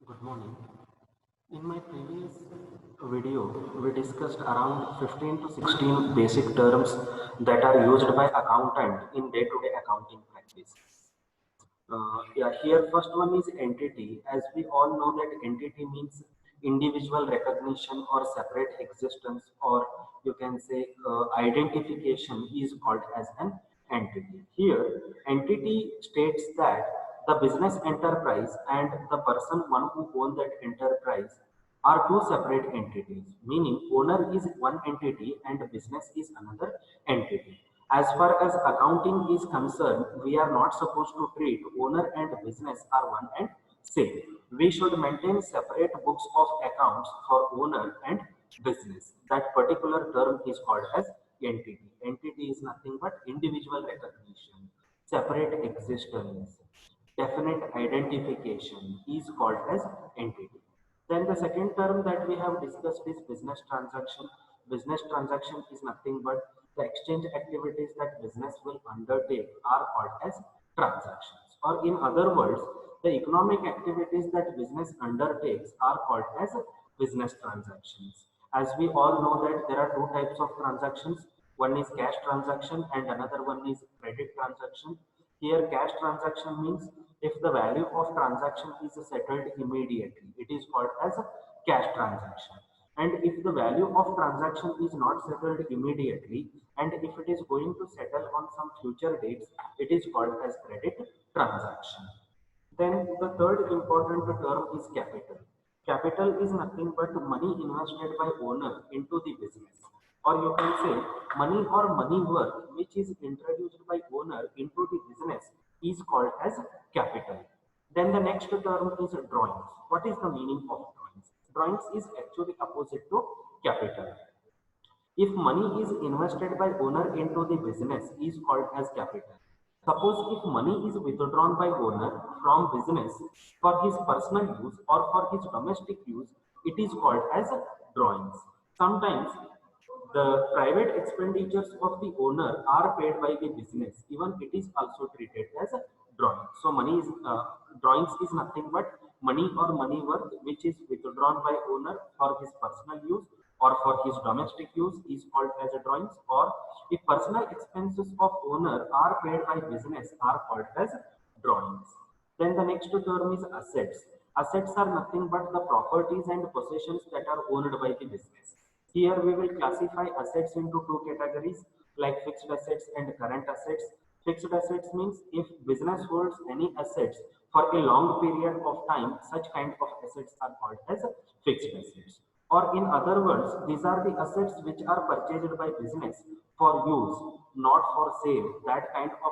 Good morning. In my previous video, we discussed around 15 to 16 basic terms that are used by accountant in day-to-day accounting practice. Yeah, here first one is entity. As we all know that entity means individual recognition or separate existence, or you can say identification is called as an entity. Here, entity states that the business enterprise and the person one who owns that enterprise are two separate entities, meaning owner is one entity and business is another entity. As far as accounting is concerned, we are not supposed to treat owner and business are one and same. We should maintain separate books of accounts for owner and business. That particular term is called as entity. Entity is nothing but individual recognition, separate existence, definite identification is called as entity. Then the second term that we have discussed is business transaction. Business transaction is nothing but the exchange activities that business will undertake are called as transactions. Or in other words, the economic activities that business undertakes are called as business transactions. As we all know that there are two types of transactions. One is cash transaction and another one is credit transaction. Here cash transaction means if the value of transaction is settled immediately, it is called as a cash transaction. And if the value of transaction is not settled immediately, and if it is going to settle on some future dates, it is called as credit transaction. Then the third important term is capital. Capital is nothing but money invested by owner into the business. Or you can say money or money worth which is introduced by owner into the business is called as capital. Then the next term is drawings. What is the meaning of drawings? Drawings is actually opposite to capital. If money is invested by owner into the business is called as capital. Suppose if money is withdrawn by owner from business for his personal use or for his domestic use, it is called as drawings. Sometimes the private expenditures of the owner are paid by the business. Even it is also treated as a drawing. So money is drawings is nothing but money or money worth which is withdrawn by owner for his personal use or for his domestic use is called as a drawings, or if personal expenses of owner are paid by business are called as drawings. Then the next term is assets. Assets are nothing but the properties and possessions that are owned by the business. Here we will classify assets into two categories like fixed assets and current assets. Fixed assets means if business holds any assets for a long period of time, such kind of assets are called as fixed assets. Or in other words, these are the assets which are purchased by business for use, not for sale. That kind of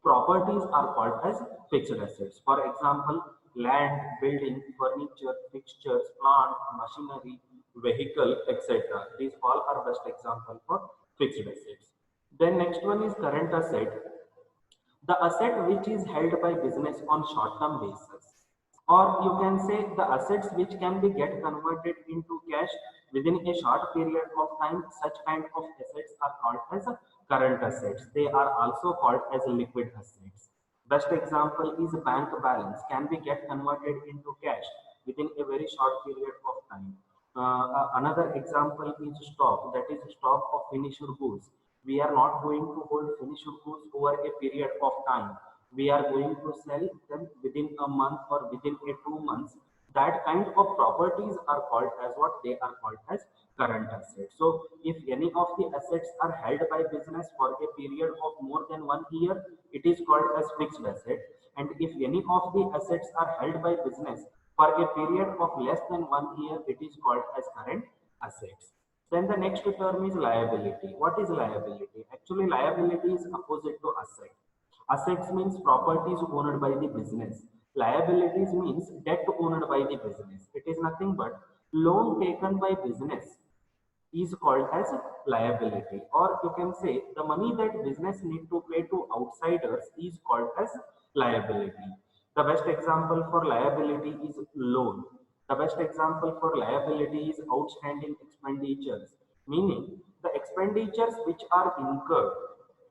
properties are called as fixed assets. For example, land, building, furniture, fixtures, plant, machinery, vehicle, etc. These all are best example for fixed assets. Then next one is current asset, the asset which is held by business on short term basis, or you can say the assets which can be get converted into cash within a short period of time. Such kind of assets are called as current assets. They are also called as liquid assets. Best example is bank balance can be get converted into cash within a very short period of time. Another example is stock, that is stock of finished goods. We are not going to hold finished goods over a period of time. We are going to sell them within a month or within a 2 months. That kind of properties are called as what they are called as current assets. So if any of the assets are held by business for a period of more than 1 year, it is called as fixed asset. And if any of the assets are held by business for a period of less than 1 year, it is called as current assets. Then the next term is liability. What is liability? Actually, liability is opposite to asset. Assets means properties owned by the business. Liabilities means debt owned by the business. It is nothing but loan taken by business is called as liability, or you can say the money that business need to pay to outsiders is called as liability. The best example for liability is loan. The best example for liability is outstanding expenditures, meaning the expenditures which are incurred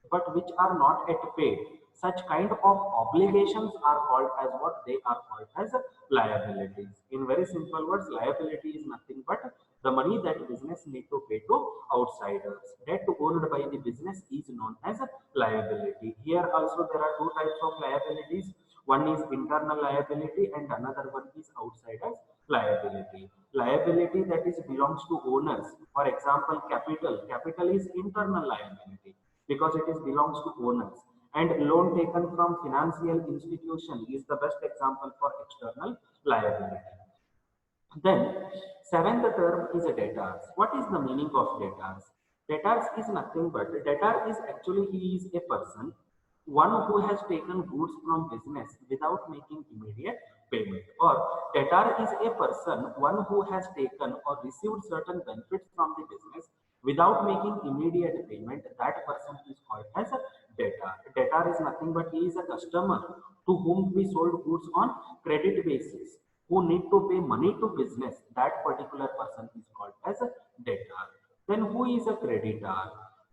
but which are not yet paid. Such kind of obligations are called as what? They are called as liabilities. In very simple words, liability is nothing but the money that business need to pay to outsiders. Debt owed by the business is known as a liability. Here also there are two types of liabilities. One is internal liability and another one is outsiders liability. Liability that is belongs to owners. For example, capital. Capital is internal liability because it is belongs to owners. And loan taken from financial institution is the best example for external liability. Then, seventh term is a debtors. What is the meaning of debtors? Debtors is nothing but debtor is actually he is a person, one who has taken goods from business without making immediate payment. Or debtor is a person, one who has taken or received certain benefits from the business without making immediate payment. That person is called as a debtor. Debtor is nothing but he is a customer to whom we sold goods on credit basis, who need to pay money to business. That particular person is called as a debtor. Then who is a creditor?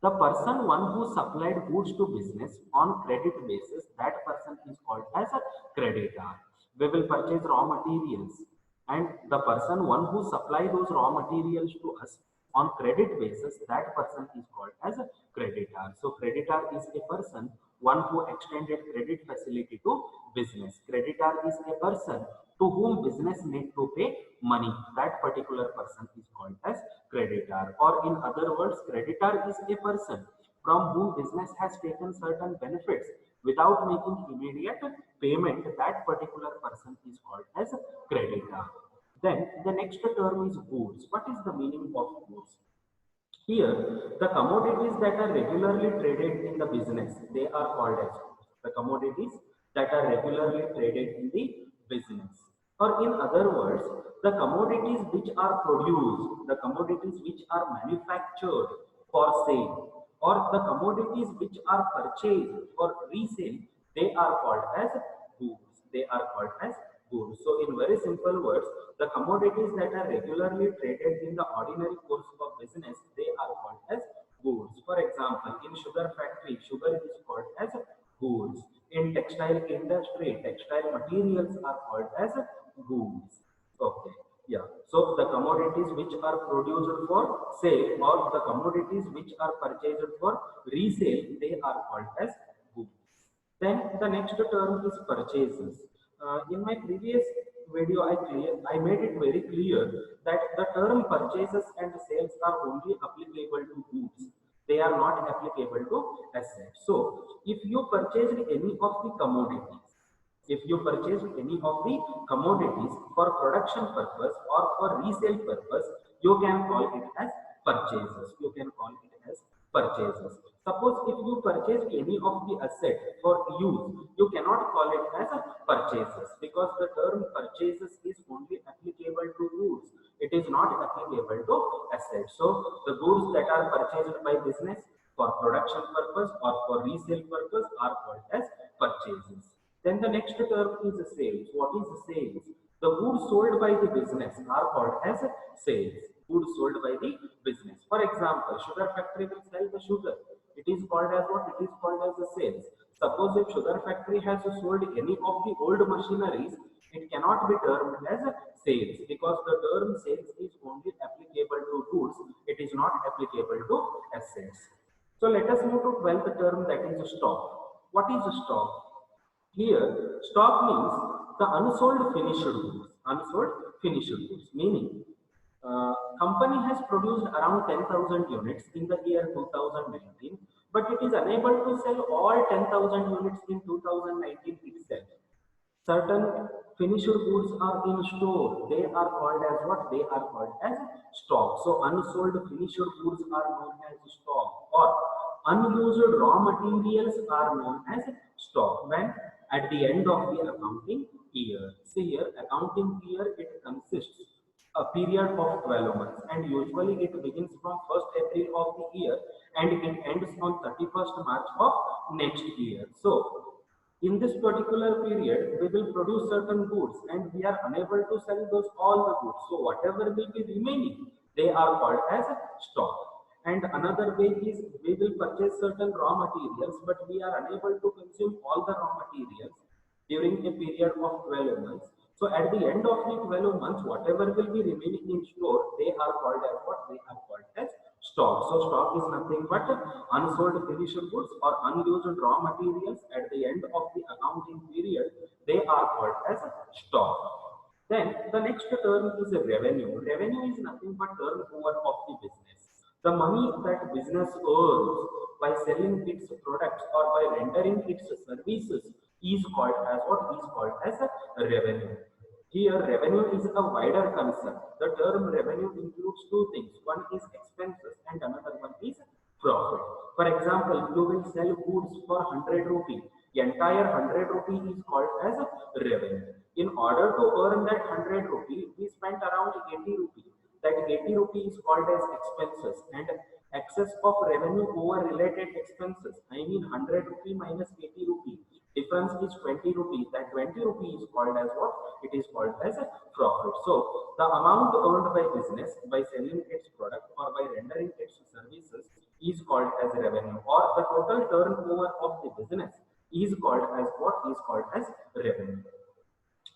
The person one who supplied goods to business on credit basis, that person is called as a creditor. We will purchase raw materials and the person one who supply those raw materials to us on credit basis, that person is called as a creditor. So creditor is a person one who extended credit facility to business. Creditor is a person to whom business need to pay money. That particular person is called as creditor. Or in other words, creditor is a person from whom business has taken certain benefits without making immediate payment. That particular person is called as creditor. Then the next term is goods. What is the meaning of goods? Here, the commodities that are regularly traded in the business, they are called as goods. The commodities that are regularly traded in the business. Or in other words, the commodities which are produced, the commodities which are manufactured for sale, or the commodities which are purchased for resale, they are called as goods. They are called as goods. So in very simple words, the commodities that are regularly traded in the ordinary course of business, they are called as goods. For example, in sugar factory, sugar is called as goods. In textile industry, textile materials are called as goods. Okay. Yeah. So the commodities which are produced for sale or the commodities which are purchased for resale, they are called as goods. Then the next term is purchases. In my previous video, I made it very clear that the term purchases and sales are only applicable to goods. They are not applicable to assets. So if you purchased any of the commodities, if you purchase any of the commodities for production purpose or for resale purpose, you can call it as purchases. You can call it as purchases. Suppose if you purchase any of the asset for use, you cannot call it as purchases because the term purchases is only applicable to goods. It is not applicable to assets. So the goods that are purchased by business for production purpose or for resale purpose are called as purchases. Then the next term is sales. What is sales? The goods sold by the business are called as sales. Goods sold by the business. For example, sugar factory will sell the sugar. It is called as what? It is called as the sales. Suppose if sugar factory has sold any of the old machineries, it cannot be termed as sales because the term sales is only applicable to goods. It is not applicable to assets. So let us move to 12th term, that is stock. What is stock? Here, stock means the unsold finished goods. Unsold finished goods, meaning company has produced around 10,000 units in the year 2019, but it is unable to sell all 10,000 units in 2019 itself. Certain finished goods are in store. They are called as what? They are called as stock. So unsold finished goods are known as stock, or unused raw materials are known as stock when at the end of the accounting year. See here, accounting year, it consists a period of 12 months and usually it begins from 1st April of the year and it ends on 31st March of next year. So in this particular period, we will produce certain goods and we are unable to sell those all the goods. So whatever will be remaining, they are called as stock. And another way is we will purchase certain raw materials, but we are unable to consume all the raw materials during a period of 12 months. So at the end of the 12 months, whatever will be remaining in store, they are called as what? They are called as stock. So stock is nothing but unsold finished goods or unused raw materials at the end of the accounting period. They are called as stock. Then the next term is revenue. Revenue is nothing but turnover of the business. The money that business earns by selling its products or by rendering its services is called as what? Is called as a revenue. Here, revenue is a wider concept. The term revenue includes two things. One is expenses and another one is profit. For example, you will sell goods for 100 rupee. Entire 100 rupee is called as revenue. In order to earn that 100 rupee, we spent around 80 rupee. That 80 rupee is called as expenses, and excess of revenue over related expenses. I mean 100 rupee minus 80 rupee. Difference is 20 rupee. That 20 rupee is called as what? It is called as a profit. So the amount earned by business by selling its product or by rendering its services is called as revenue, or the total turnover of the business is called as what? Is called as revenue.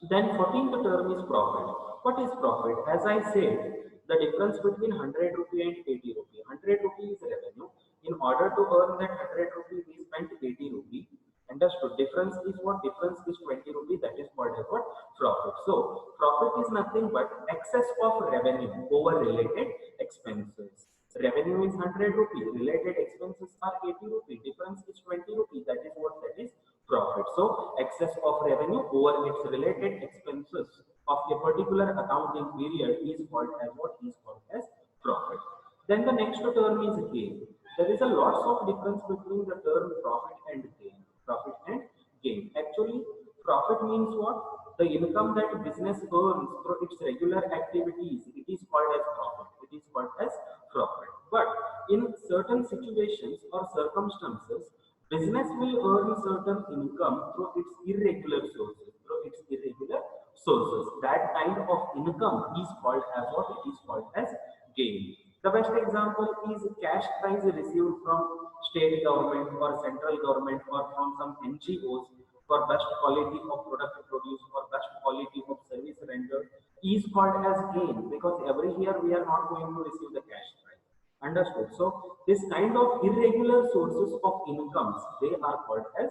Then 14th term is profit. What is profit? As I said, the difference between 100 rupee and 80 rupee. 100 rupee is revenue. In order to earn that 100 rupee, we spent 80 rupee. Understood? Difference is what? Difference is 20 rupee. That is called as what? Profit. So profit is nothing but excess of revenue over related expenses. Revenue is 100 rupee. Related expenses are 80 rupee. Difference is 20 rupee. That is what? That is profit. So excess of revenue over its related expenses of a particular accounting period is called as what? Is called as profit. Then the next term is gain. There is a lots of difference between the term profit and gain. Profit and gain. Actually, profit means what? The income that business earns through its regular activities. It is called as profit. It is called as profit. But in certain situations or circumstances, business will earn certain income through its irregular sources. Through its irregular sources. That kind of income is called as what? It is called as gain. The best example is cash prize received from state government or central government or from some NGOs for best quality of product produced or best quality of service rendered is called as gain, because every year we are not going to receive the cash prize. Understood? So this kind of irregular sources of incomes, they are called as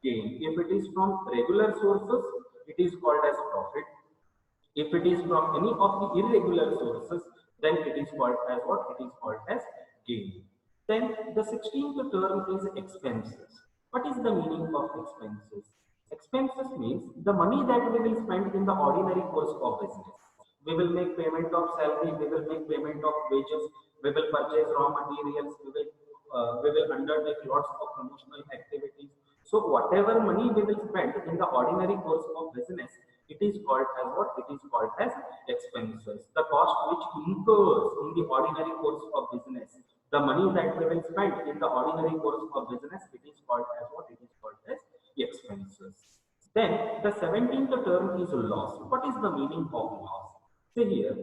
gain. If it is from regular sources, it is called as profit. If it is from any of the irregular sources, then it is called as what? It is called as gain. Then the 16th term is expenses. What is the meaning of expenses? Expenses means the money that we will spend in the ordinary course of business. We will make payment of salary, we will make payment of wages, we will purchase raw materials, we will undertake lots of promotional activities. So whatever money we will spend in the ordinary course of business, it is called as what? It is called as expenses. The cost which incurs in the ordinary course of business, the money that we will spend in the ordinary course of business, it is called as what? It is called as expenses. Then the 17th term is loss. What is the meaning of loss? See here,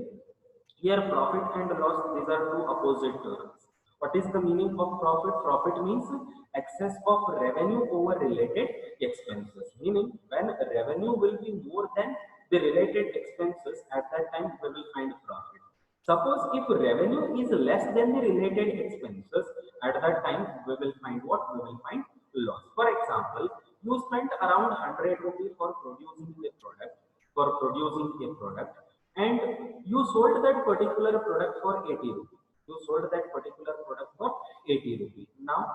here profit and loss, these are two opposite terms. What is the meaning of profit? Profit means excess of revenue over related expenses. Meaning when revenue will be more than the related expenses, at that time we will find profit. Suppose if revenue is less than the related expenses, at that time we will find what? We will find loss. For example, you spent around 100 rupees for producing a product, and you sold that particular product for 80 rupees. You sold that particular product for 80 rupees. Now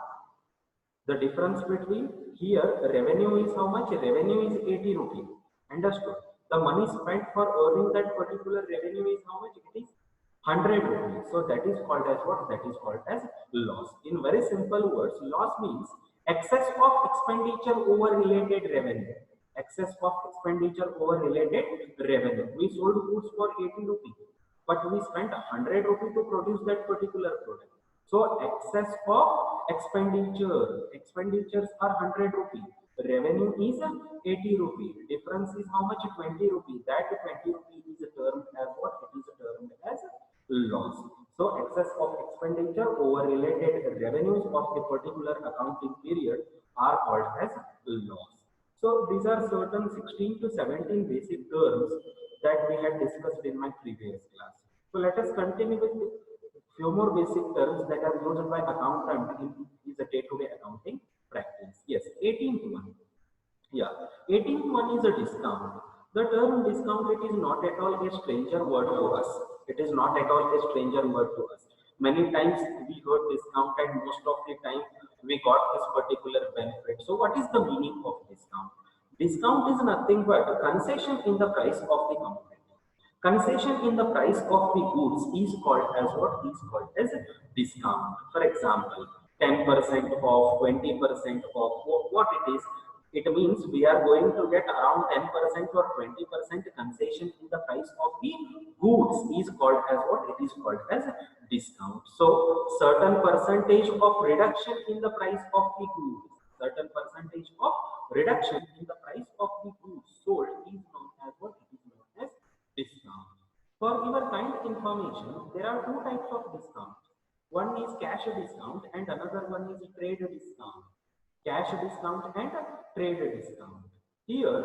the difference between here revenue is how much? Revenue is 80 rupees. Understood? The money spent for earning that particular revenue is how much? It is 100 rupees. So that is called as what? That is called as loss. In very simple words, loss means excess of expenditure over related revenue. Excess of expenditure over related revenue. We sold goods for 80 rupees, but we spent 100 rupees to produce that particular product. So excess of expenditure. Expenditures are 100 rupees. Revenue is 80 rupees. Difference is how much? 20 rupees. That 20 rupees is termed as what? It is termed as loss. So excess of expenditure over a particular accounting period are called as loss. So these are certain 16 to 17 basic terms that we had discussed in my previous class. So let us continue with few more basic terms that are used by accountant in the day-to-day accounting practice. Yes, 18th one. Yeah, 18th one is a discount. The term discount, it is not at all a stranger word to us. It is not at all a stranger word to us. Many times we heard discount and most of the time we got this particular benefit. So what is the meaning of discount? Discount is nothing but concession in the price of the commodity. Concession in the price of the goods is called as what is called as a discount. For example, 10% off, 20% off, what it is, it means we are going to get around 10% or 20% concession in the price of the goods is called as what? It is called as a discount. So, certain percentage of reduction in the price of the goods, certain percentage of reduction in the price of the goods sold is known as what? It is known as discount. For your kind information, there are two types of discount. One is cash discount and another one is trade discount. Cash discount and trade discount. Here,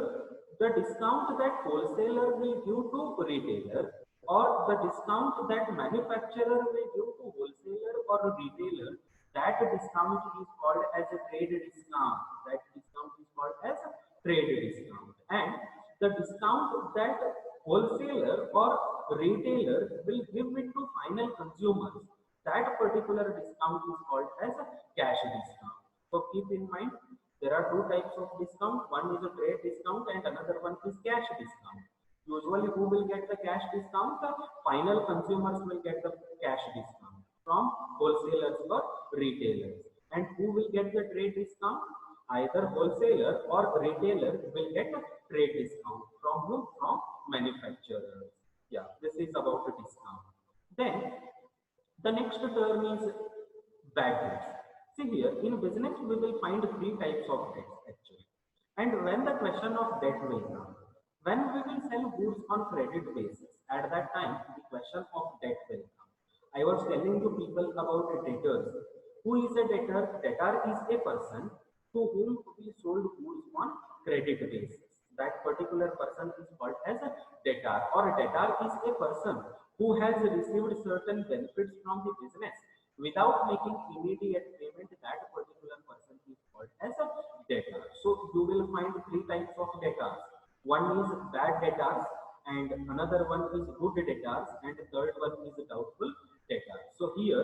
the discount that wholesaler will give to retailer or the discount that manufacturer will give to wholesaler or retailer, that discount is called as a trade discount. That discount is called as a trade discount. And the discount that wholesaler or retailer will give it to final consumers, that particular discount is called as a cash discount. So keep in mind, there are two types of discount. One is a trade discount and another one is cash discount. Usually who will get the cash discount? The final consumers will get the cash discount from wholesalers or retailers. And who will get the trade discount? Either wholesaler or retailer will get a trade discount. From whom? From manufacturers. Yeah, this is about the discount. Then the next term is bad debts. See here, in business we will find three types of debts actually. And when the question of debt will come, when we will sell goods on credit basis, at that time the question of debt will come. I was telling you people about debtors. Who is a debtor? Debtor is a person to whom we sold goods on credit basis. That particular person is called as a debtor, or a debtor is a person who has received certain benefits from the business without making immediate payment. That particular person is called as a debtor. So you will find three types of debtors. One is bad debtors, and another one is good debtors, and the third one is doubtful debtors. So here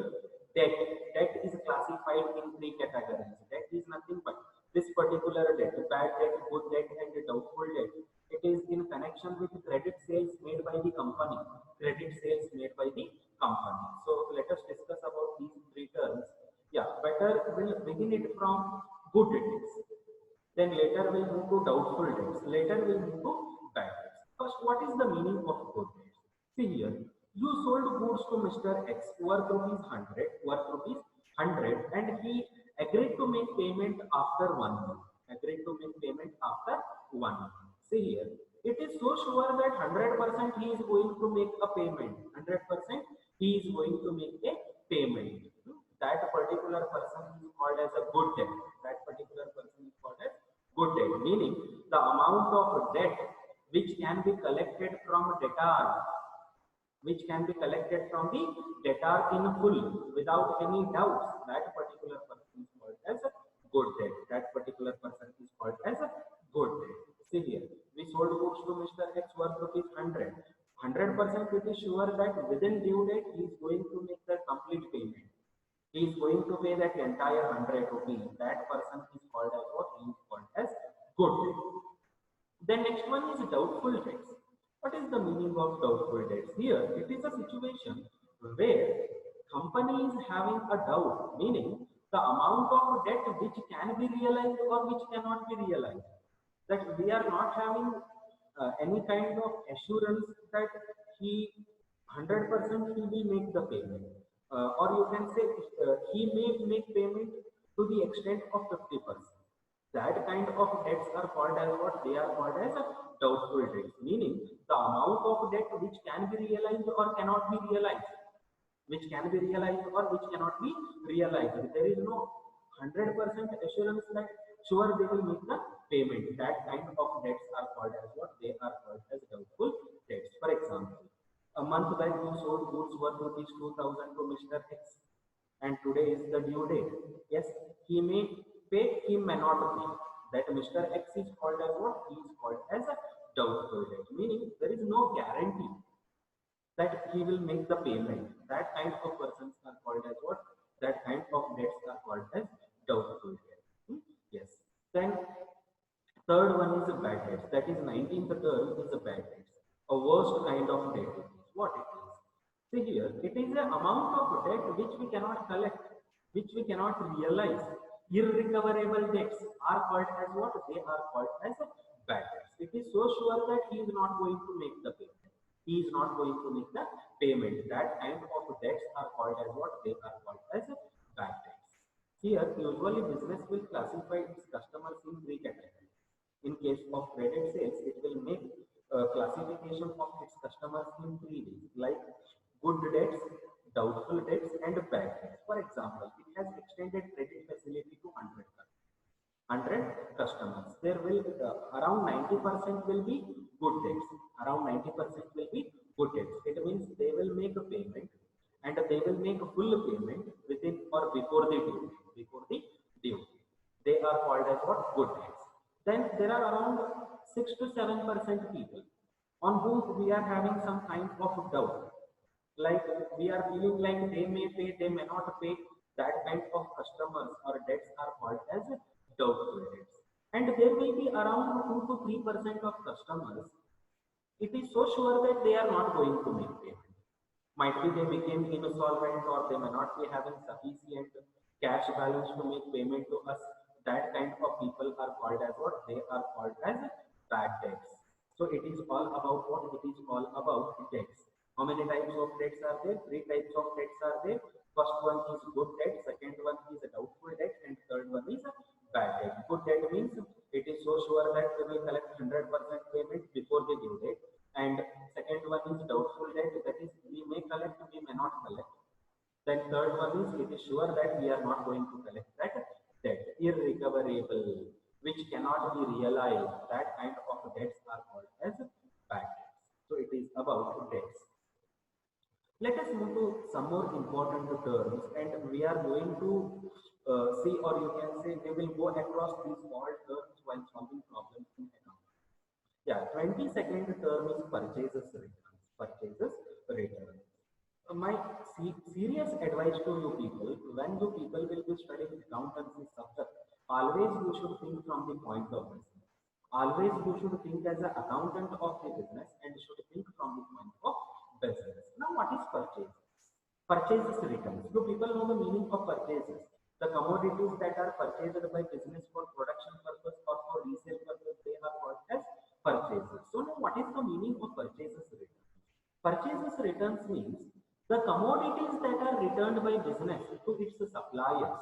debt is classified in three categories. Debt is nothing but this particular debt, bad debt, good debt, and doubtful debt. It is in connection with credit sales made by the company. Credit sales made by the company. So let us discuss about these three terms. Yeah, better we'll begin it from good debts. Then later we'll move to doubtful debts. Later we'll move to bad debts. First, what is the meaning of good debts? See here, you sold goods to Mr. X worth rupees 100, and he agreed to make payment after 1 month. Agreed to make payment after 1 month. See here, it is so sure that 100% he is going to make a payment. 100% he is going to make a payment. That particular person is called as a good debt. That particular person is called as good debt, meaning the amount of debt which can be collected from debtor, which can be collected from the debtor in full without any doubts. That particular person is called as a good debt. That particular person is called as a good debt. See here, we sold goods to Mr. X worth rupees 100. 100% it is sure that within due date he is going to make the complete payment. He is going to pay that entire 100 rupees. That person is called as what? He is called as good debt. Then next one is doubtful debts. What is the meaning of doubtful debts? Here, it is a situation where company is having a doubt, meaning the amount of debt which can be realized or which cannot be realized. That we are not having any kind of assurance that he 100% he will make the payment. Or you can say he may make payment to the extent of 50%. That kind of debts are called as what? They are called as doubtful debts, meaning the amount of debt which can be realized or cannot be realized, which can be realized or which cannot be realized. There is no 100% assurance that sure they will make the payment. That kind of debts are called as what? They are called as doubtful debts. For example, a month back you sold goods worth rupees 2000 to Mr. X, and today is the due date. Yes, he may pay, he may not pay. That Mr. X is called as what? He is called as a doubtful debt, meaning there is no guarantee that he will make the payment. That kind of persons are called as what? That kind of debts are called as doubtful debt. Yes. Then third one is a bad debts. That is 19th term is a bad debts. A worst kind of debt it is. What it is? See here, it is an amount of debt which we cannot collect, which we cannot realize. Irrecoverable debts are called as what? They are called as bad debts. It is so sure that he is not going to make the payment. He is not going to make the payment. That kind of debts are called as what? They are called as bad debts. Here, usually business will classify its customers in three categories. In case of credit sales, it will make classification of its customers in three ways, like good debts, doubtful debts, and bad debts. For example, it has extended credit facility to 100 customers. There will around 90% will be good debts. Around 90% will be good debts. It means they will make a payment and they will make a full payment within or before the due date. Before the due date. They are called as what? Good debts. Then there are around 6 to 7% people on whom we are having some kind of doubt. Like we are feeling like they may pay, they may not pay. That kind of customers or debts are called as doubtful debts. And there will be around 2 to 3% of customers. It is so sure that they are not going to make payment. Might be they became insolvent or they may not be having sufficient cash balance to make payment to us. That kind of people are called as what? They are called as bad debts. So it is all about what? It is all about debts. How many types of debts are there? Three types of debts are there. First one is good debt, second one is a doubtful debt, and third one is a bad debt. Good debt means it is so sure that we will collect 100% payment before the due date. And second one is doubtful debt, that is we may collect, we may not collect. Then third one is it is sure that we are not going to collect that debt. Irrecoverable, which cannot be realized. That kind of debts are called as bad debts. So it is about debts. Let us move to some more important terms, and we are going to see, or you can say we will go across these all terms while solving problems in accounting. Yeah, 22nd term is purchases returns. Purchases returns. My serious advice to you people, when you people will be studying accountancy subject, always you should think from the point of business. Always you should think as an accountant of the business and should think from the point of business. Now what is purchase? Purchases returns. Do people know the meaning of purchases? The commodities that are purchased by business for production purpose or for resale purpose, they are called as purchases. So now what is the meaning of purchases returns? Purchases returns means the commodities that are returned by business to its suppliers.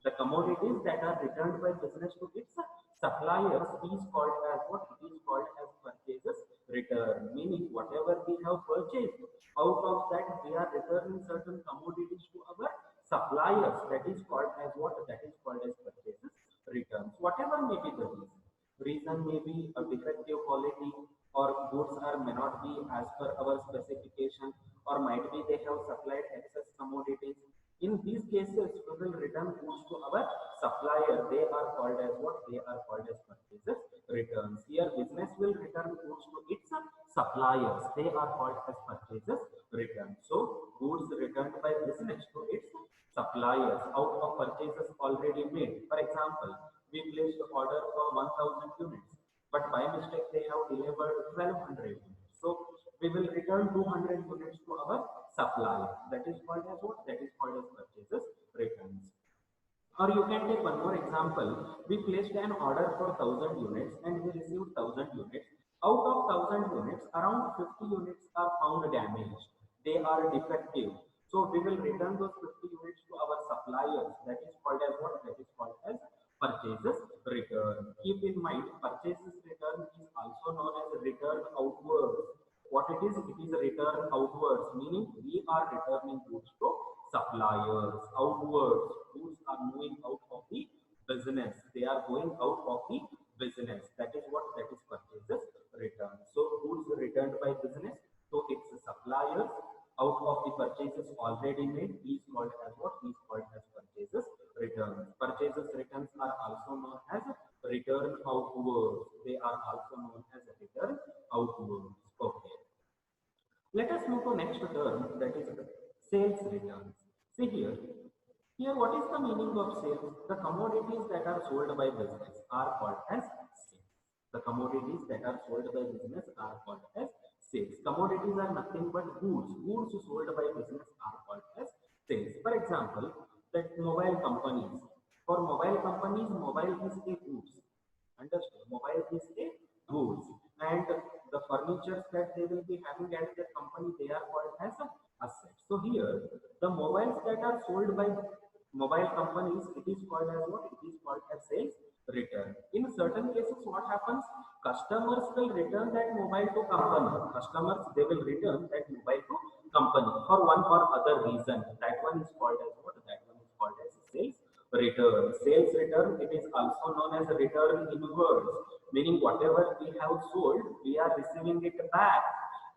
The commodities that are returned by business to its suppliers is called as what? It is called as purchases return. Meaning whatever we have purchased, out of that we are returning certain commodities to our suppliers. That is called as what? That is called as purchases returns. Whatever may be the reason. Reason may be a defective quality, or goods are may not be as per our specification, or might be they have supplied excess commodities. In these cases, we will return goods to our supplier. They are called as what? They are called as purchases returns. Here, business will return goods to its suppliers. They are called as purchases returns. So, goods returned by business to its suppliers out of purchases already made. For example, we placed the order for 1000 units, but by mistake they have delivered 1200 units. So we will return 200 units to our supplier. That is called as what? That is called as purchases returns. Or you can take one more example. We placed an order for 1000 units and we received 1000 units. Out of 1000 units, around 50 units are found damaged. They are defective. So we will return those 50 units to our suppliers. That is called as what? That is called as purchases return. Keep in mind, purchases return is also known as return outwards. What it is a return outwards, meaning we are returning goods to suppliers. Outwards, goods are moving out of the business. They are going out of the business. That is what that is purchases return. So goods returned by business. So it's suppliers out of the purchases already made is called as what is called as purchases returns. Purchases returns are also known as return outwards. They are also known as return outwards. Okay. Let us move to next term, that is sales returns. See here. Here, what is the meaning of sales? The commodities that are sold by business are called as sales. The commodities that are sold by business are called as sales. Commodities are nothing but goods. Goods sold by business are called as sales. For example, that mobile companies. For mobile companies, mobile is a goods. Understood? Mobile is a goods, and the furnitures that they will be having at their company, they are called as assets. So here, the mobiles that are sold by mobile companies, it is called as what? It is called as sales return. In certain cases, what happens? Customers will return that mobile to company. Customers, they will return that mobile to company for one or other reason. That one is called as what? That one is called as sales return. Sales return, it is also known as return inwards, meaning whatever we have sold, we are receiving it back.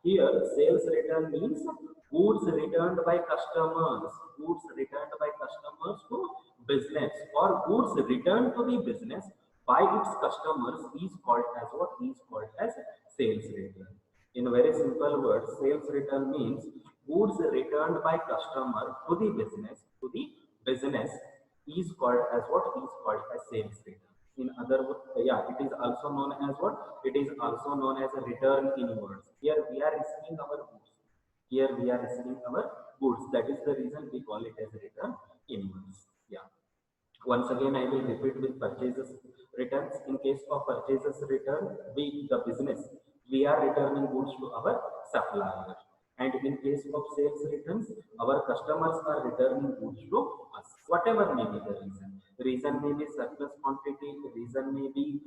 Here, sales return means goods returned by customers, goods returned by customers to business, or goods returned to the business by its customers is called as what is called as sales return. In very simple words, sales return means goods returned by customer to the business is called as what is called as sales return. In other words, yeah, it is also known as what? It is also known as a return inwards. Here we are receiving our goods. Here we are receiving our goods. That is the reason we call it as return inwards. Yeah. Once again, I will repeat with purchases returns. In case of purchases return, the business, we are returning goods to our supplier. And in case of sales returns, our customers are returning goods to us. Whatever may be the reason. The reason may be surplus quantity. The reason may be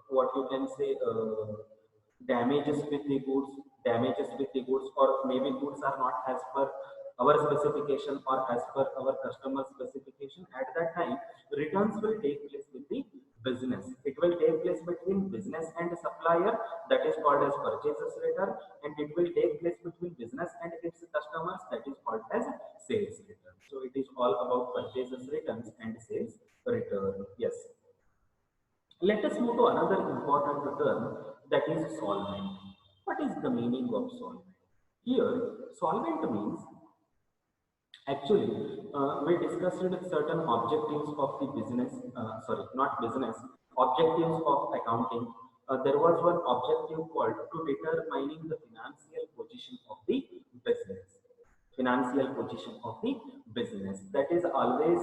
what you can say damages with the goods, or maybe goods are not as per our specification or as per our customer specification. At that time, returns will take place with the business. It will take place between business and supplier, that is called as purchases return, and it will take place between business and its customers, that is called as sales return. So it is all about purchases returns and sales return. Yes. Let us move to another important term, that is solvent. What is the meaning of solvent? Here, solvent means actually we discussed certain objectives of the business, sorry, not business, objectives of accounting. There was one objective called to determining the financial position of the business. Financial position of the business. That is always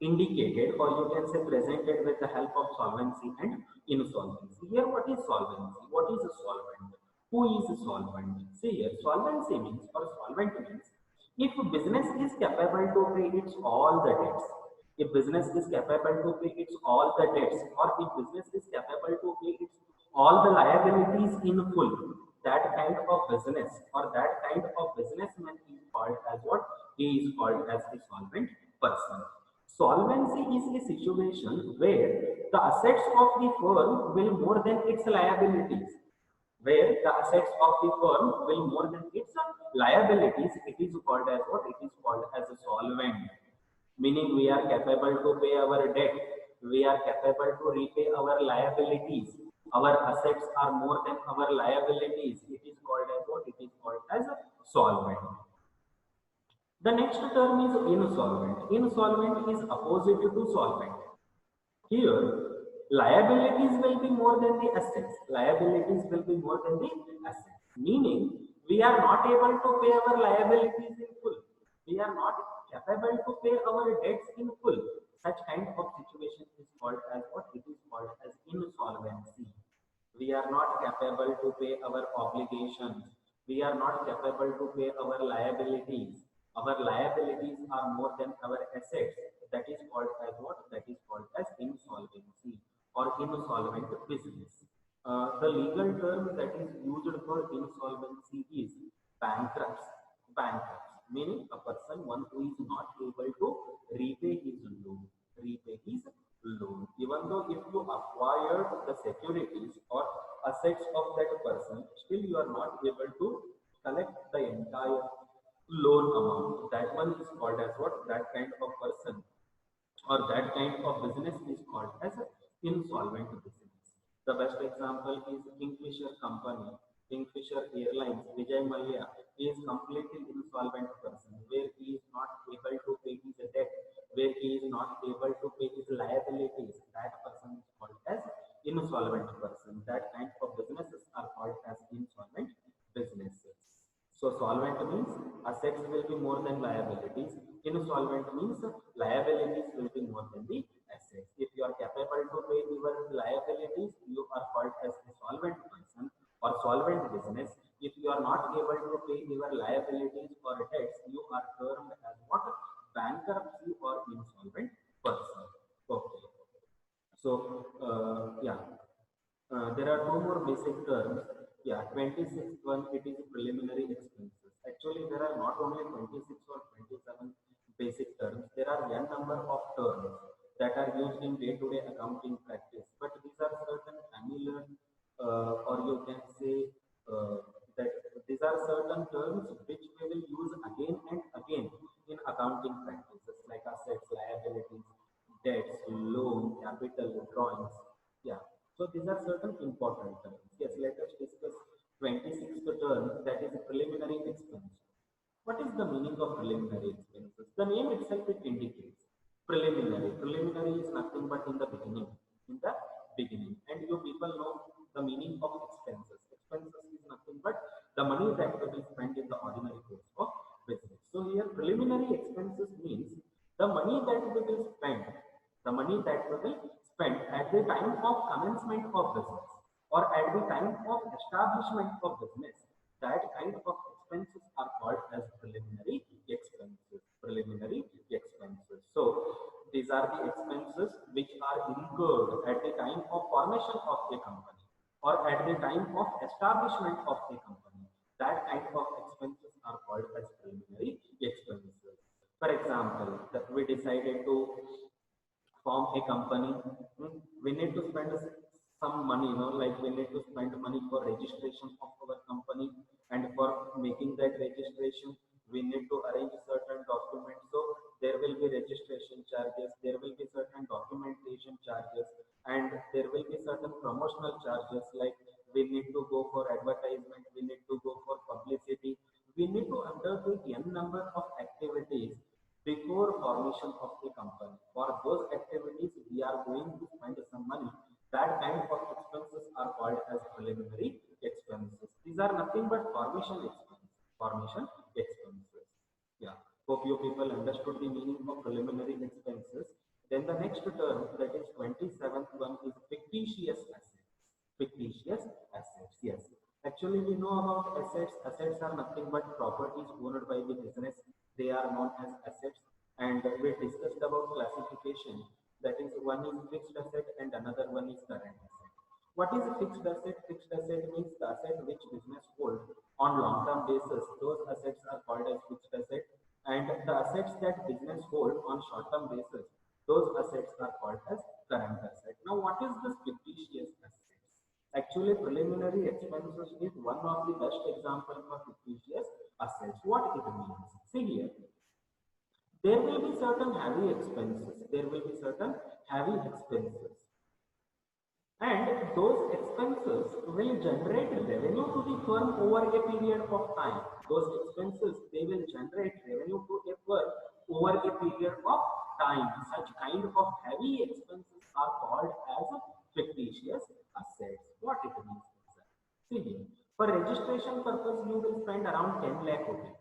indicated, or you can say presented, with the help of solvency and insolvency. Here, what is solvency? What is a solvent? Who is a solvent? See here, solvency means, or solvent means, if business is capable to pay its all the debts, if business is capable to pay its all the debts, or if business is capable to pay its all the liabilities in full, that kind of business or that kind of businessman is called as what? He is called as a solvent person. Solvency is a situation where the assets of the firm will more than its liabilities. Where the assets of the firm will more than its liabilities, it is called as what? It is called as a solvent. Meaning we are capable to pay our debt, we are capable to repay our liabilities, our assets are more than our liabilities. It is called as what? It is called as a solvent. The next term is insolvent. Insolvent is opposite to solvent. Here, liabilities will be more than the assets. Liabilities will be more than the assets. Meaning, we are not able to pay our liabilities in full. We are not capable to pay our debts in full. Such kind of situation is called as what? It is called as insolvency. We are not capable to pay our obligations. We are not capable to pay our liabilities. Our liabilities are more than our assets. That is called as what? That is called as insolvency or insolvent business. The legal term that is used for insolvency is bankruptcy. Bankruptcy, meaning a person, one who is not able to repay his loan. Repay his loan. Even though if you acquired the securities or assets of that person, still you are not able to collect the entire loan amount. That one is called as what? That kind of person or that kind of business is called as an insolvent business. The best example is Kingfisher Company, Kingfisher Airlines, Vijay Mallya is completely insolvent person where he is not able to pay his debt, where he is not able to pay his liabilities. That person is called as insolvent person. That kind of businesses are called as insolvent businesses. So solvent means assets will be more than liabilities. Insolvent means liabilities will be more than the assets. If you are capable to pay your liabilities, you are called as a solvent person or solvent business. If you are not able to pay your liabilities or debts, you are termed as what? Bankruptcy or insolvent person. Okay. So, yeah, there are two more basic terms. Yeah, 26th one, it is preliminary expenses. Actually, there are not only 26 or 27 basic terms, there are n number of terms that are used in day-to-day accounting practice. But these are certain familiar, or you can say that these are certain terms which we will use again and again in accounting practices like assets, liabilities, debts, loan, capital, drawings. Yeah. So these are certain important terms. Yes, let us discuss 26th term, that is preliminary expense. What is the meaning of preliminary expenses? The name itself it indicates preliminary. Preliminary is nothing but in the beginning. In the beginning. And you people know the meaning of expenses. Expenses is nothing but the money that will be spent in the ordinary course of business. So here preliminary expenses means the money that we will spend, the money that we will spend at the time of commencement of business or at the time of establishment of business, that kind of expenses are called as preliminary expenses. Preliminary expenses. So these are the expenses which are incurred at the time of formation of a company or at the time of establishment of a company. That kind of expenses are called as preliminary expenses. For example, that we decided to form a company, we need to spend some money, like we need to spend money for registration of our company, and for making that registration, we need to arrange certain documents. So there will be registration charges, there will be certain documentation charges, and there will be certain promotional charges like we need to go for advertisement, we need to go for publicity, we need to undertake n number of activities before formation of a company. For those activities, we are going to spend some money. That kind of expenses are called as preliminary expenses. These are nothing but formation expenses. Formation expenses. Yeah. Hope you people understood the meaning of preliminary expenses. Then the next term, that is 27th one, is fictitious assets. Fictitious assets. Yes. Actually, we know about assets. Assets are nothing but properties owned by the business. They are known as assets. And we discussed about classification. That is, one is fixed asset and another one is current asset. What is a fixed asset? Fixed asset means the asset which business holds on long-term basis. Those assets are called as fixed asset. And the assets that business hold on short-term basis, those assets are called as current asset. Now, what is this fictitious asset? Actually, preliminary expenses is one of the best examples for fictitious assets. What it means? See here, there will be certain heavy expenses. There will be certain heavy expenses. And those expenses will generate revenue to the firm over a period of time. Those expenses, they will generate revenue to a firm over a period of time. Such kind of heavy expenses are called as fictitious assets. What it means? See here, for registration purpose, you will spend around 10 lakh rupees.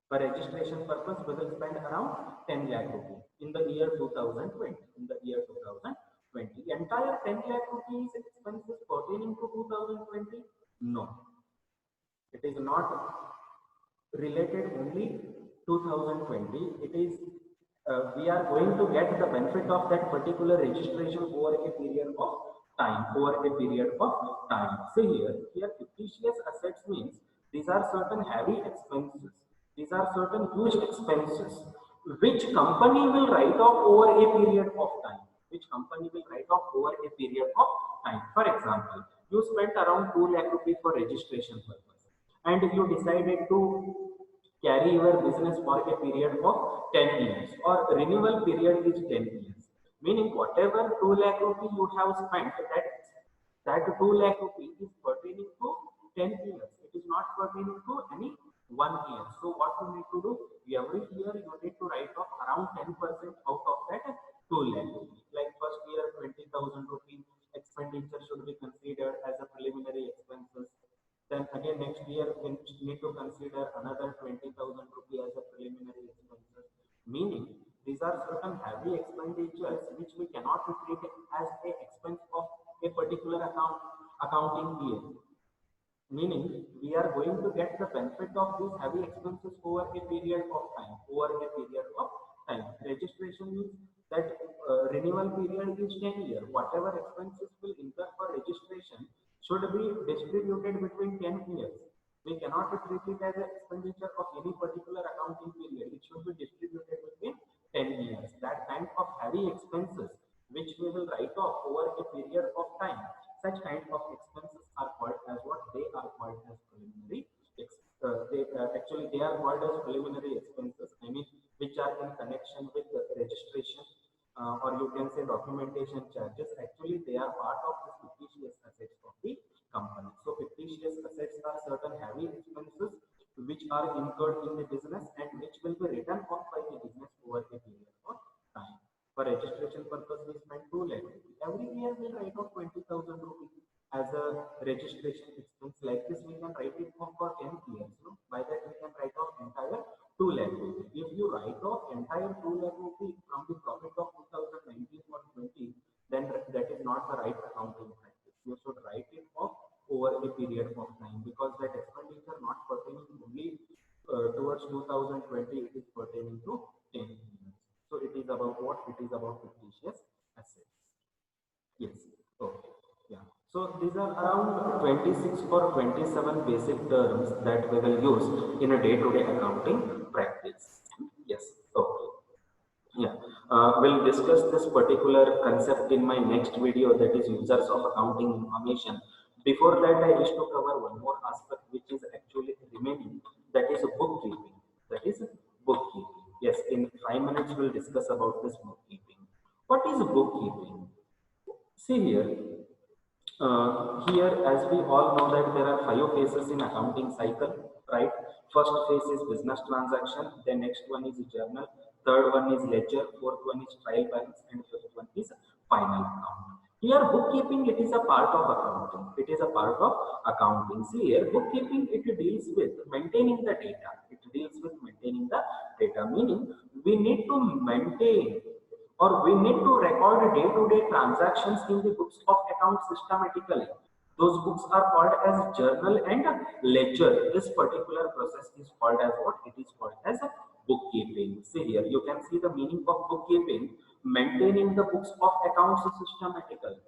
For registration purpose, we will spend around 10 lakh rupees in the year 2020. In the year 2020, entire 10 lakh rupees expenses pertaining to 2020? No, it is not related only 2020. It is we are going to get the benefit of that particular registration over a period of time. Over a period of time. See here fictitious assets means these are certain heavy expenses. These are certain huge expenses which company will write off over a period of time. Which company will write off over a period of time. For example, you spent around 2 lakh rupees for registration purpose, and you decided to carry your business for a period of 10 years, or renewal period is 10 years, meaning whatever 2 lakh rupees you have spent, that 2 lakh rupees is pertaining to 10 years. It is not pertaining to any 1 year. So what you need to do, every year you need to write off around 10% out of that 2 lakh rupees. Like first year 20,000 rupees expenditure should be considered as a preliminary expenses. Then again next year we need to consider another 20,000 rupees as a preliminary expenses. Meaning these are certain heavy expenditures which we cannot treat as a expense of a particular accounting year. Meaning we are going to get the benefit of these heavy expenses over a period of time. Registration means that renewal period is 10 years. Whatever expenses will incur for registration should be distributed between 10 years. We cannot treat it as an expenditure of any particular accounting period. It should be distributed between 10 years. That kind of heavy expenses which we will write off over a period of time, such kind of expenses are called as what? They are called as preliminary. Actually, they are called as preliminary expenses. I mean, which are in connection with the registration, or you can say documentation charges. Actually, they are part of the fictitious assets of the company. So, fictitious assets are certain heavy expenses which are incurred in the business and which will be written off by the business over a period of time. For registration purpose, we spend 2 lakh rupees. Every year we write off 20,000 rupees as a registration expense. Like this, we can write it off for 10 years. No? By that, we can write off entire 2 lakh rupees. If you write off entire 2 lakh rupees from the profit of 2019 or 20, then that is not the right accounting practice. You should write it off over a period of time, because that expenditure not pertaining only towards 2020, it is pertaining to 10 years. So it is about what? It is about fictitious assets. Yes. Okay. Yeah. So these are around 26 or 27 basic terms that we will use in a day-to-day accounting practice. Yes. Okay. Yeah. We'll discuss this particular concept in my next video, that is users of accounting information. Before that, I wish to cover one more aspect which is actually remaining, that is bookkeeping. That is bookkeeping. Yes, in 5 minutes we'll discuss about this bookkeeping. What is bookkeeping? See here, as we all know that there are 5 phases in accounting cycle, right? First phase is business transaction, then next one is journal, third one is ledger, fourth one is trial balance, and fifth one is final account. Here bookkeeping, it is a part of accounting. It is a part of accounting. See here, bookkeeping, it deals with maintaining the data. It deals with maintaining the data, meaning we need to maintain, or we need to record day-to-day transactions in the books of accounts systematically. Those books are called as journal and ledger. This particular process is called as what? It is called as bookkeeping. See here, you can see the meaning of bookkeeping: maintaining the books of accounts systematically.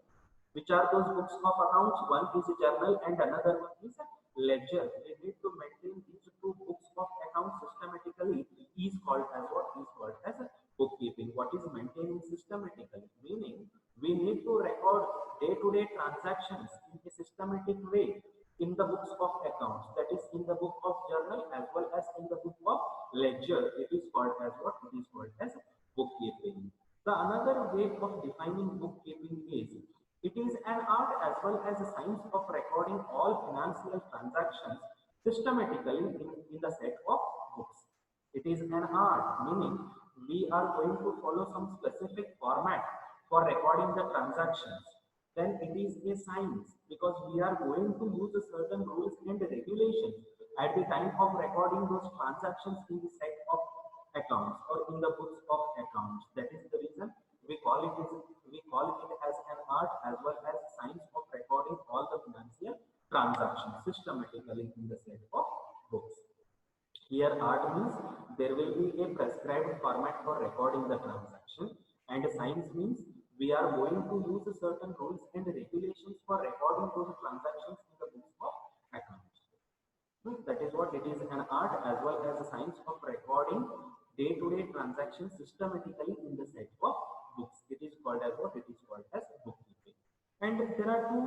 Which are those books of accounts? One is a journal and another one is a ledger. We need to maintain these two books of accounts systematically. Is called as what? Is called as bookkeeping. What is maintaining systematically? Meaning we need to record day-to-day transactions in a systematic way in the books of accounts. That is in the book of journal as well as in the book of ledger. It is called as what? It is called as bookkeeping. The another way of defining bookkeeping is, it is an art as well as a science of recording all financial transactions systematically in the set of books. It is an art, meaning we are going to follow some specific format for recording the transactions. Then it is a science, because we are going to use certain rules and regulations at the time of recording those transactions in the set of accounts or in the books of accounts. That is the reason we call it as an art as well as science of recording all the financial transactions systematically in the set of books. Here art means there will be a prescribed format for recording the transaction, and science means we are going to use certain rules and regulations for recording those transactions in the books of accounts. That is what it is, an art as well as a science of recording day-to-day transactions systematically in the set of books. It is called as what? It is called as bookkeeping. And there are two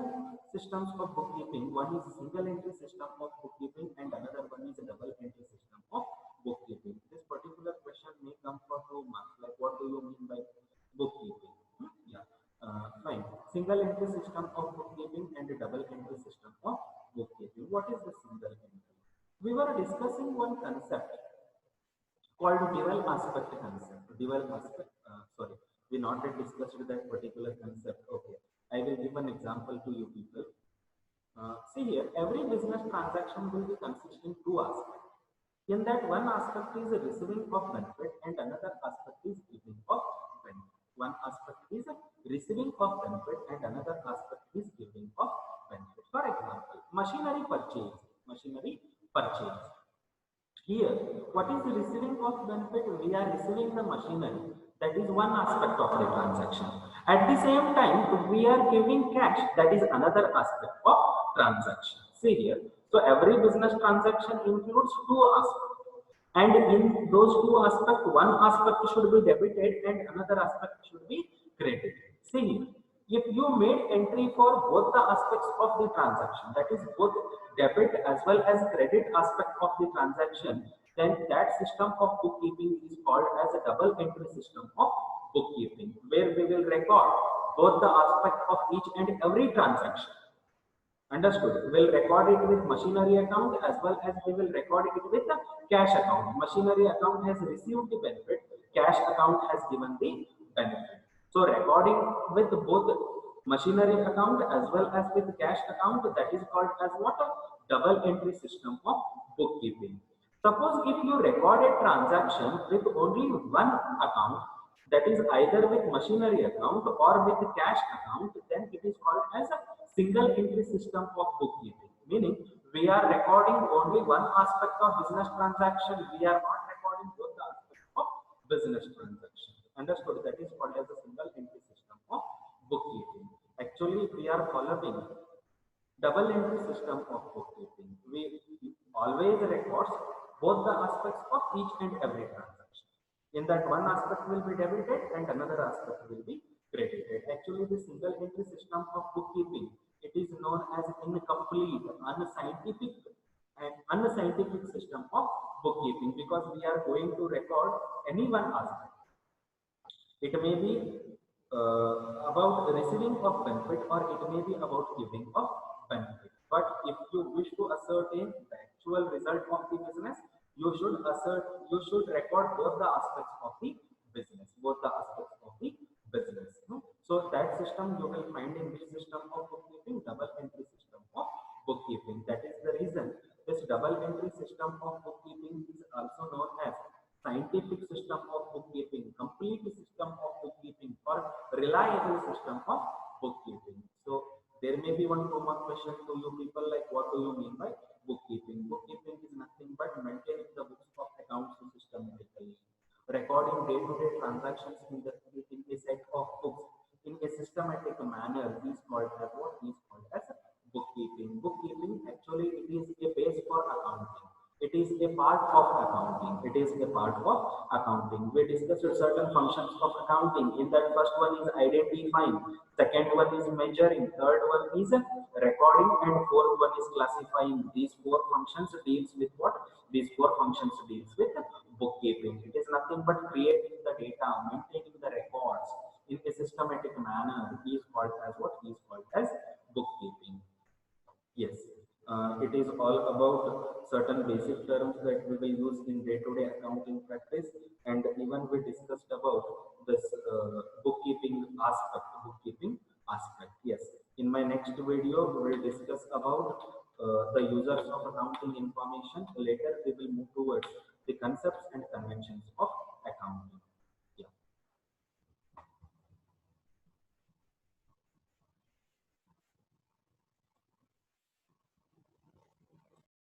systems of bookkeeping. One is single entry system of bookkeeping and another one is a double entry system of bookkeeping. This particular question may come for 2 marks. Like, what do you mean by bookkeeping? Yeah, fine. Single entry system of bookkeeping and a double entry system of bookkeeping. What is the single entry? We were discussing one concept called dual aspect concept. Dual aspect, sorry, we not yet discussed that particular concept. Okay, I will give an example to you people. See here, every business transaction will be consisting two aspects. In that, one aspect is receiving of benefit and another aspect is giving of benefit. One aspect is receiving of benefit and another aspect is giving of benefit. For example, machinery purchase. Machinery purchase. Here, what is the receiving of benefit? We are receiving the machinery. That is one aspect of the transaction. At the same time, we are giving cash. That is another aspect of transaction. See here. So every business transaction includes two aspects. And in those two aspects, one aspect should be debited and another aspect should be credited. See here. If you made entry for both the aspects of the transaction, that is both debit as well as credit aspect of the transaction, then that system of bookkeeping is called as a double entry system of bookkeeping, where we will record both the aspect of each and every transaction. Understood? We'll record it with machinery account as well as we will record it with the cash account. Machinery account has received the benefit, cash account has given the benefit. So recording with both machinery account as well as with cash account, that is called as what? A double entry system of bookkeeping. Suppose if you record a transaction with only one account, that is either with machinery account or with cash account, then it is called as a single entry system of bookkeeping. Meaning we are recording only one aspect of business transaction. We are not recording both the aspects of business transaction. Understood? That is called as a single entry system of bookkeeping. Actually, we are following double entry system of bookkeeping. We always records both the aspects of each and every transaction. In that, one aspect will be debited and another aspect will be credited. Actually, the single entry system of bookkeeping, it is known as incomplete, unscientific system of bookkeeping, because we are going to record any one aspect. It may be about receiving of benefit or it may be about giving of benefit. But if you wish to ascertain the actual result of the business, you should record both the aspects of the business, So that system you will find in this system of bookkeeping, double entry system of bookkeeping. That is the reason this double entry system of bookkeeping is also known as scientific system of bookkeeping, complete system of bookkeeping, or reliable system of bookkeeping. So there may be 1 2 mark question to you people, like what do you mean by bookkeeping? Bookkeeping is nothing but maintaining the books of accounts systematically, recording day-to-day transactions in a set of books in a systematic manner is called as what is called as bookkeeping. Bookkeeping actually it is a base for accounting. It is a part of accounting. We discussed certain functions of accounting. In that, first one is identifying, second one is measuring, third one is recording, and fourth one is classifying. These four functions deals with what? These four functions deals with bookkeeping. It is nothing but creating the data, maintaining the records in a systematic manner is called as what is called as bookkeeping. Yes. It is all about certain basic terms that we will use in day-to-day accounting practice, and even we discussed about this bookkeeping aspect. Yes, in my next video we will discuss about the users of accounting information. Later we will move towards the concepts and conventions of accounting.